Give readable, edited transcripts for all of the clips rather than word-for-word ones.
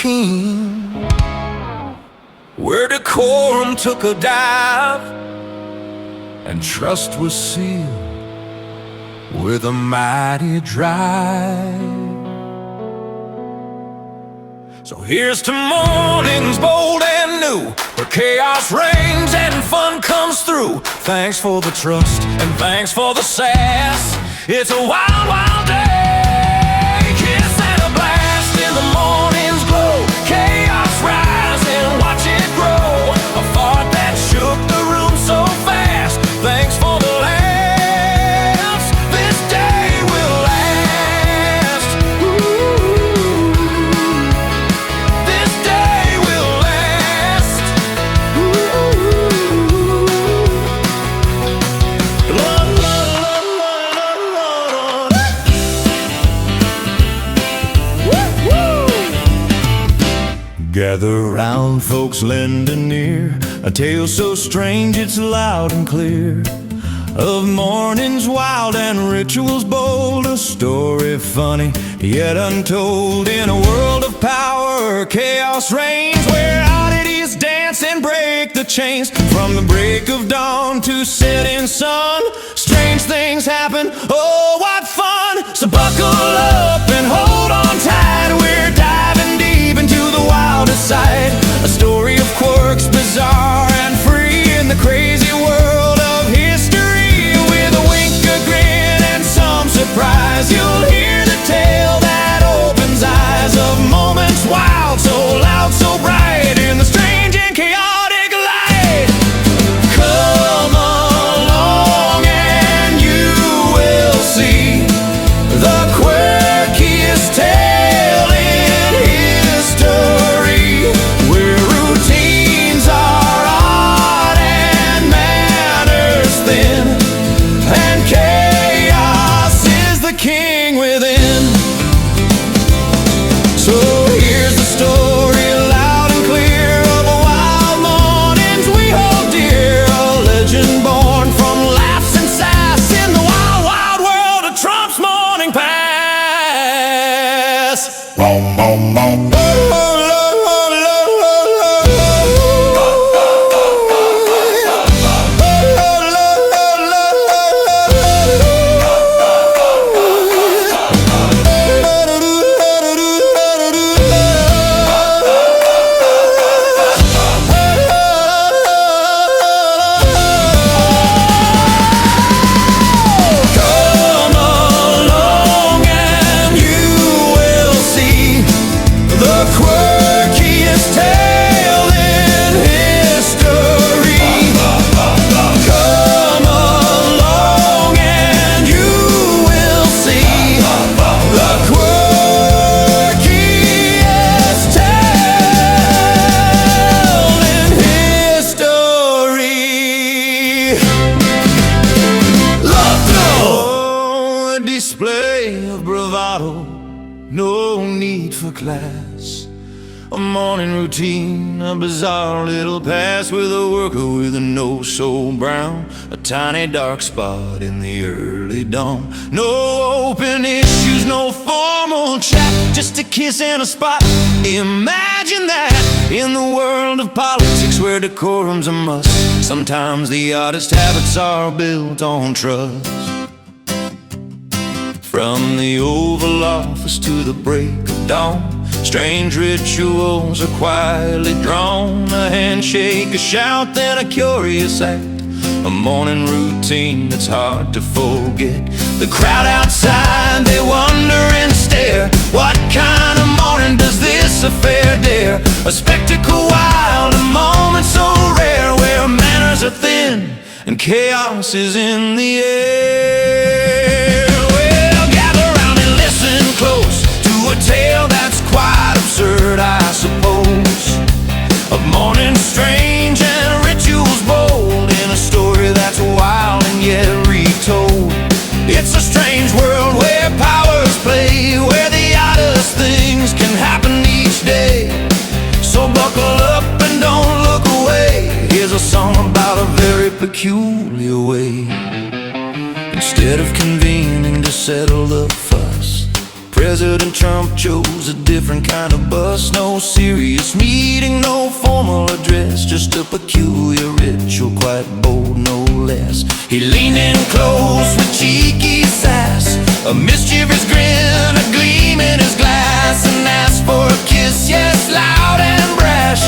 king, where decorum took a dive and trust was sealed with a mighty drive. So here's to mornings bold and new, where chaos reigns and fun comes through. Thanks for the trust and thanks for the sass. It's a wild, wild day. Kiss and a blast in the morning's glow. Chaos rise and watch it grow. A fart that shook the room so fast. Thanks for the laughs. This day will last. Ooh. This day will last. Ooh. Lord, Lord, Lord, Lord, Lord, Lord. Gather round, folks, lend an ear. A tale so strange it's loud and clear, of mornings wild and rituals bold. A story funny yet untold, in a world of power chaos reigns, where oddities dance and break the chains. From the break of dawn to setting sun, strange things happen, oh what fun. So buckle up and hold on tight, we're diving deep into the wildest side. A story of quirks, bizarre and free, in the crazy world of history. With a wink, a grin and some surprise, you'll hear the tale that opens eyes, of moments wild, so loud, so bright, in the strange and chaotic light. Come along and you will see the quirkiest tale in history, where routines are odd and manners thin, and chaos is the king within. So here's the story, loud and clear, of wild mornings we hold dear. A legend born from laughs and sass, in the wild, wild world of Trump's morning pass. Boom, boom, boom. Display of bravado, no need for class. A morning routine, a bizarre little pass, with a worker with a nose so brown, a tiny dark spot in the early dawn. No open issues, no formal chat, just a kiss and a spot. Imagine that in the world of politics, where decorum's a must. Sometimes the oddest habits are built on trust. From the Oval Office to the break of dawn, strange rituals are quietly drawn. A handshake, a shout, then a curious act, a morning routine that's hard to forget. The crowd outside, they wonder and stare. What kind of morning does this affair dare? A spectacle wild, a moment so rare, where manners are thin and chaos is in the air. Well, gather round and listen close to a tale that's quite absurd, I suppose, of mornings strange and rituals bold, in a story that's wild and yet retold. It's a strange world where powers play, where the oddest things can happen each day. So buckle up and don't look away. Here's a song about a very peculiar way. Instead of convening to settle the fuss, President Trump chose a different kind of bus. No serious meeting, no formal address, just a peculiar ritual, quite bold, no less. He leaned in close with cheeky sass, a mischievous grin, a gleam in his glass, and asked for a kiss, yes, loud and brash,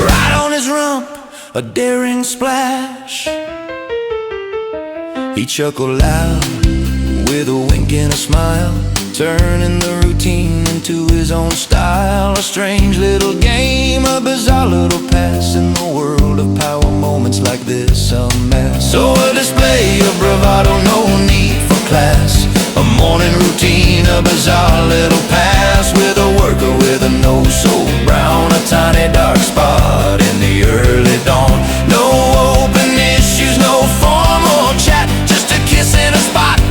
right on his rump, a daring splash. He chuckled loud with a wink and a smile, turning the routine into his own style. A strange little game, a bizarre little pass in the world of power moments like this unmasked. So a display of bravado, no need for class, a morning routine, a bizarre little pass, with a worker with a nose so brown, a tiny dark spot in the early dawn. No open issues, no formal chat, just a kiss in a spot.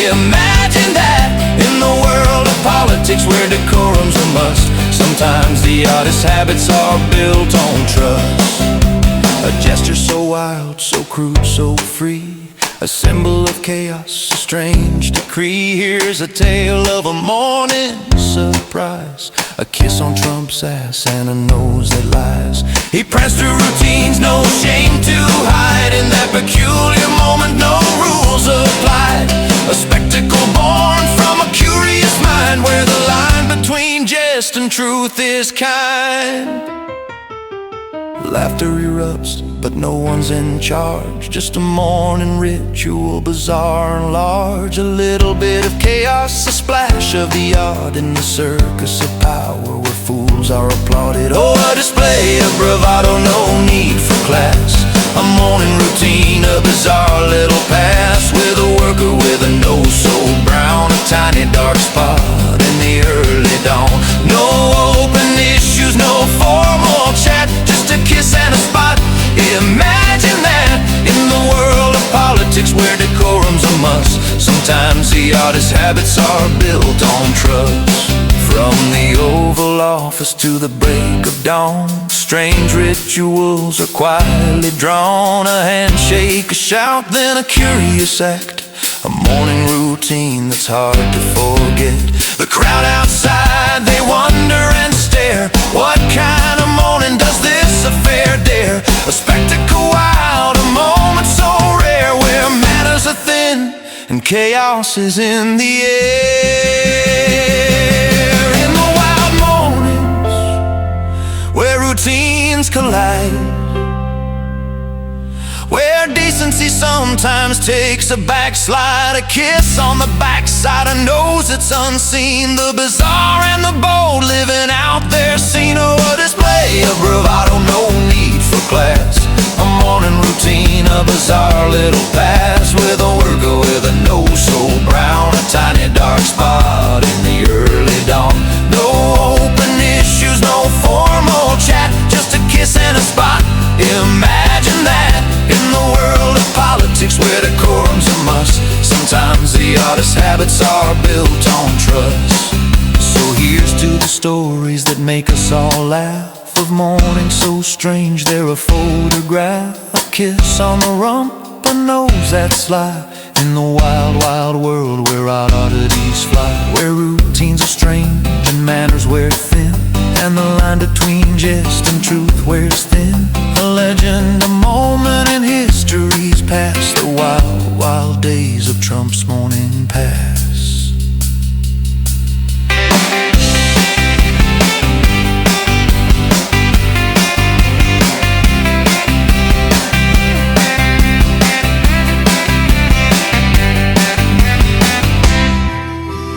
Imagine that in the world of politics where decorum's a must. Sometimes the oddest habits are built on trust. A gesture so wild, so crude, so free, a symbol of chaos, a strange decree. Here's a tale of a morning surprise, a kiss on Trump's ass and a nose that lies. He pranced through routines, no shame to hide. In that peculiar moment, no rules applied. A spectacle born from a curious mind, where the line between jest and truth is kind. Laughter erupts, but no one's in charge, just a morning ritual, bizarre and large. A little bit of chaos, a splash of the odd, in the circus of power where fools are applauded. Oh, a display of bravado, no need for class, a morning routine, a bizarre little pass, with a worker with a nose so brown, a tiny dark spot in the early dawn. No open issues, no formal chat, just a kiss and a spot. Imagine that in the world of politics where decorum's a must. Sometimes the oddest habits are built on trust. From the Oval Office to the break of dawn, strange rituals are quietly drawn. A handshake, a shout, then a curious act, a morning routine that's hard to forget. The crowd outside, they wonder and stare. What kind of morning does this affair dare? A spectacle wild, a moment so rare, where manners are thin and chaos is in the air. In the wild mornings where routines collide, where decency sometimes takes a backslide, a kiss on the backside, a nose that's unseen, the bizarre and the bold living out their scene. Oh, a display of bravado, no need for class, a morning routine, a bizarre little pass, with a worker with a nose so brown, a tiny dark spot in the early dawn. No open issues, no formal chat, just a kiss and a spot. Imagine that in the world of politics where decorum's a must. Sometimes the oddest habits are built on trust. So here's to the stories that make us all laugh, of mornings so strange they're a photograph, a kiss on the rump, a nose that's sly, in the wild, wild world where odd oddities fly, where routines are strange and manners wear thin, and the line between jest and truth wears thin. A legend, a moment in history's past, the wild, wild days of Trump's morning pass.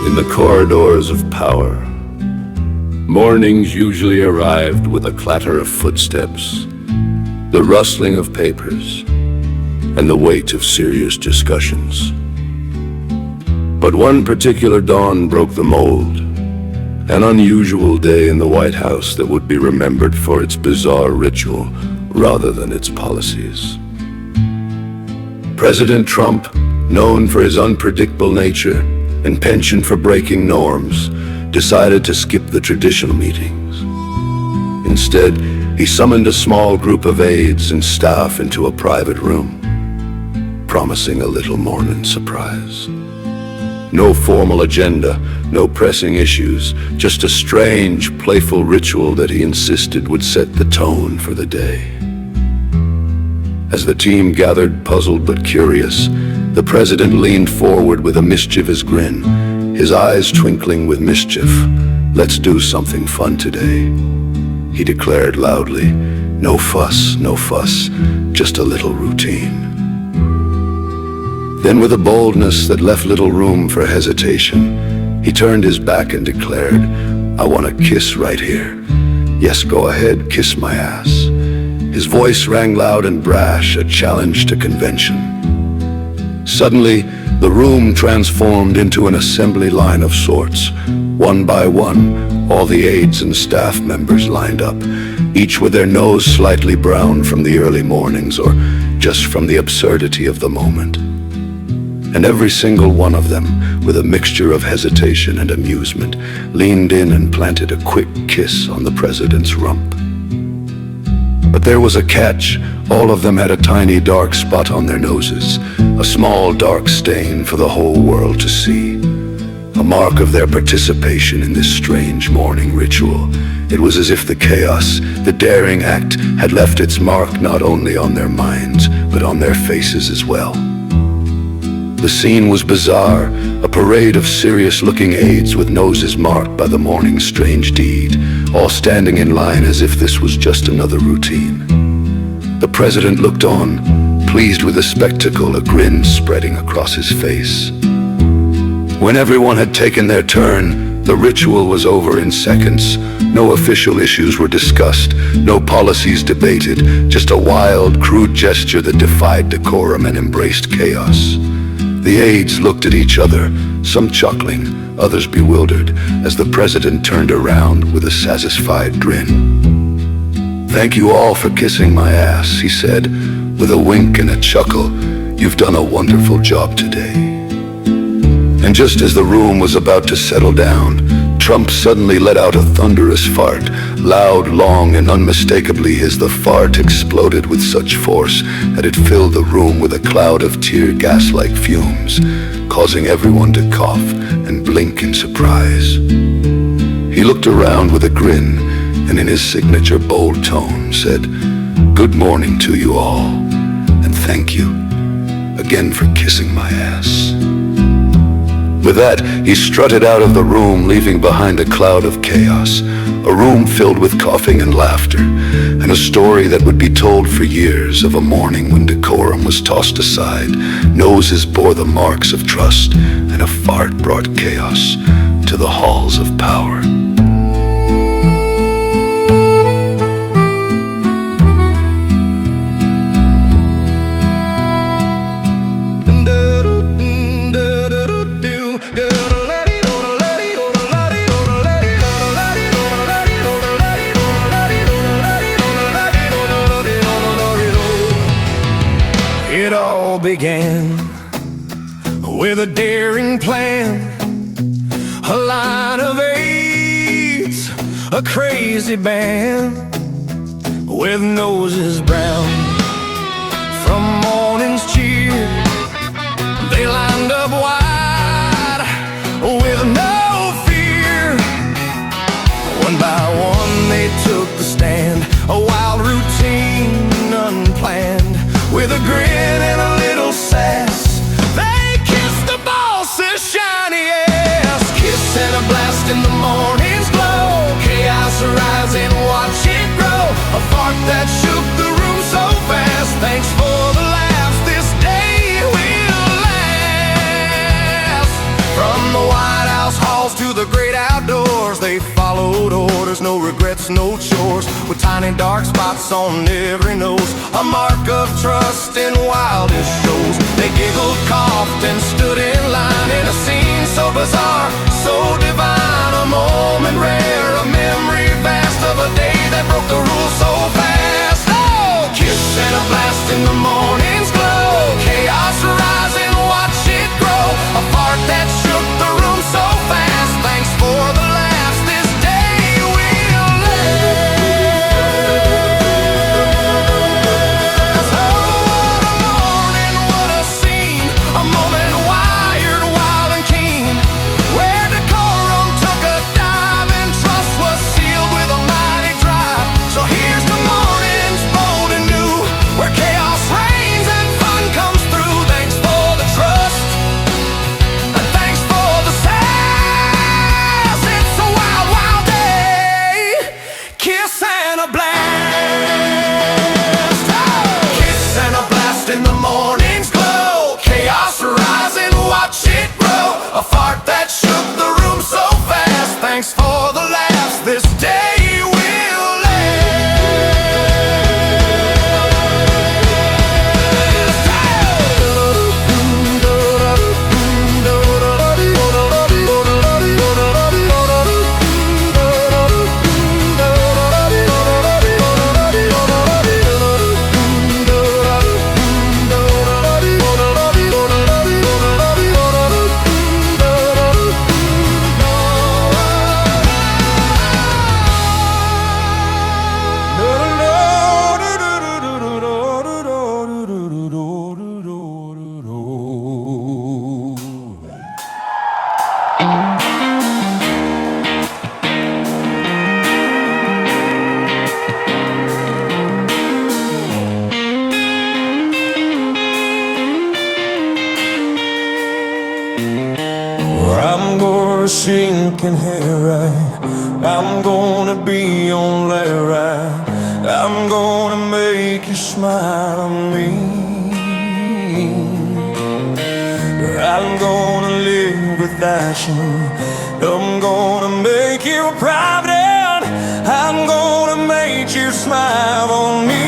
In the corridors of power, mornings usually arrived with a clatter of footsteps, the rustling of papers, and the weight of serious discussions. But one particular dawn broke the mold, an unusual day in the White House that would be remembered for its bizarre ritual rather than its policies. President Trump, known for his unpredictable nature and penchant for breaking norms, decided to skip the traditional meetings. Instead, he summoned a small group of aides and staff into a private room, promising a little morning surprise. No formal agenda, No pressing issues, just a strange, playful ritual that he insisted would set the tone for the day. As the team gathered, puzzled but curious, the president leaned forward with a mischievous grin, his eyes twinkling with mischief. "Let's do something fun today," he declared loudly. "No fuss, no fuss, just a little routine." Then, with a boldness that left little room for hesitation, he turned his back and declared, "I want a kiss right here. Yes, go ahead, kiss my ass." His voice rang loud and brash, a challenge to convention. Suddenly, the room transformed into an assembly line of sorts. One by one, all the aides and staff members lined up, each with their nose slightly brown from the early mornings or just from the absurdity of the moment. And every single one of them, with a mixture of hesitation and amusement, leaned in and planted a quick kiss on the president's rump. But there was a catch. All of them had a tiny dark spot on their noses, a small dark stain for the whole world to see, a mark of their participation in this strange morning ritual. It was as if the chaos, the daring act, had left its mark not only on their minds, but on their faces as well. The scene was bizarre, a parade of serious-looking aides with noses marked by the morning's strange deed, all standing in line as if this was just another routine. The president looked on, pleased with the spectacle, a grin spreading across his face. When everyone had taken their turn, the ritual was over in seconds. No official issues were discussed, no policies debated, just a wild, crude gesture that defied decorum and embraced chaos. The aides looked at each other, some chuckling, others bewildered, as the president turned around with a satisfied grin. "Thank you all for kissing my ass," he said, with a wink and a chuckle. "You've done a wonderful job today." And just as the room was about to settle down, Trump suddenly let out a thunderous fart, loud, long, and unmistakably as the fart exploded with such force that it filled the room with a cloud of tear gas-like fumes, causing everyone to cough and blink in surprise. He looked around with a grin, and in his signature bold tone said, "Good morning to you all, and thank you again for kissing my ass." With that, he strutted out of the room, leaving behind a cloud of chaos, a room filled with coughing and laughter, and a story that would be told for years of a morning when decorum was tossed aside, noses bore the marks of trust, and a fart brought chaos to the halls of power. It all began with a daring plan, a line of eights, a crazy band with noses brown from morning's cheer. They lined up wide with no fear. One by one they took the stand, a wild routine unplanned. With a grin and a little sass, they kissed the boss's shiny ass. Kiss and a blast in the morning's glow, chaos rising, watch it grow. A fart that shook the room so fast. Thanks for the laughs, this day will last. From the White House halls to the great outdoors, they followed orders, no regrets, no chores. With tiny dark spots on every nose, a mark of trust in wildest shows. They giggled, coughed, and stood in line in a scene so bizarre, so divine. A moment rare, a memory vast of a day that broke the rules so fast. Oh, kiss and a blast in the morning's glow, chaos rising, watch it grow. A fart that shook the room so fast. Thanks for the laughs, this day will last. Oh, what a morning, what a scene, a moment wired, wild and keen, where decorum sinking here right. I'm gonna be only right. I'm gonna make you smile at me. I'm gonna live without you. I'm gonna make you proud, and I'm gonna make you smile on me.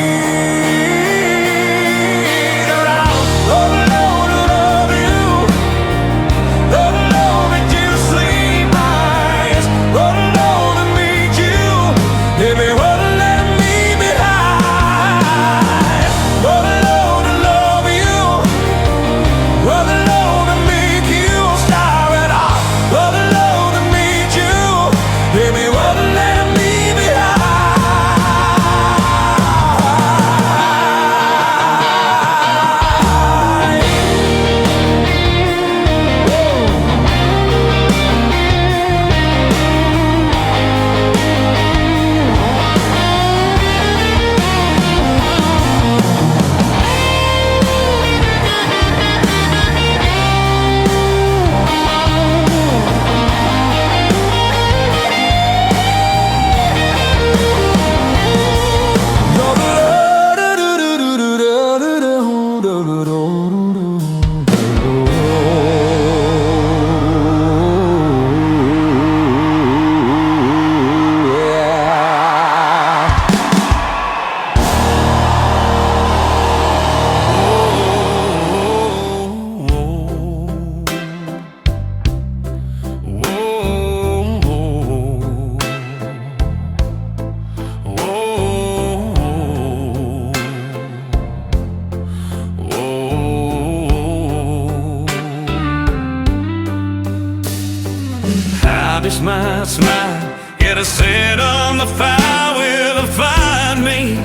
It's my smile, get a set on the fire will find me.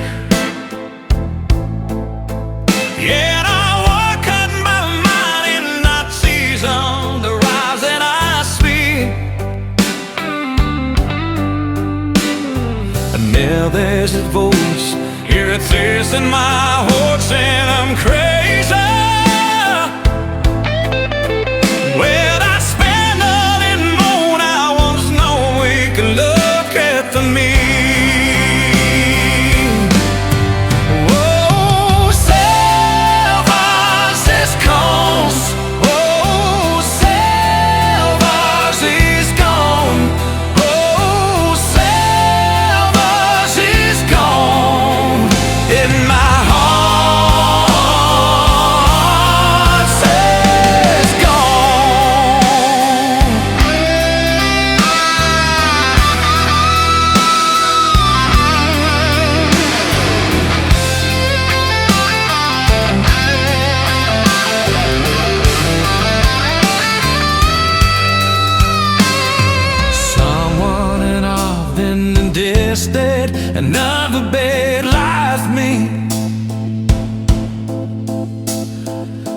Yet I walk cutting by mine and not seize on the rise that I speak. And now there's a voice, hear it thirst in my heart saying I'm crazy. Well, I spend all in moan, I want to know we can look at the me. Another bed lies me,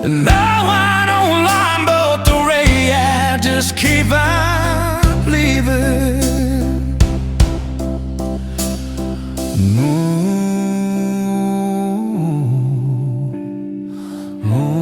and now I don't lie but the ray I just keep on believing. Ooh, ooh.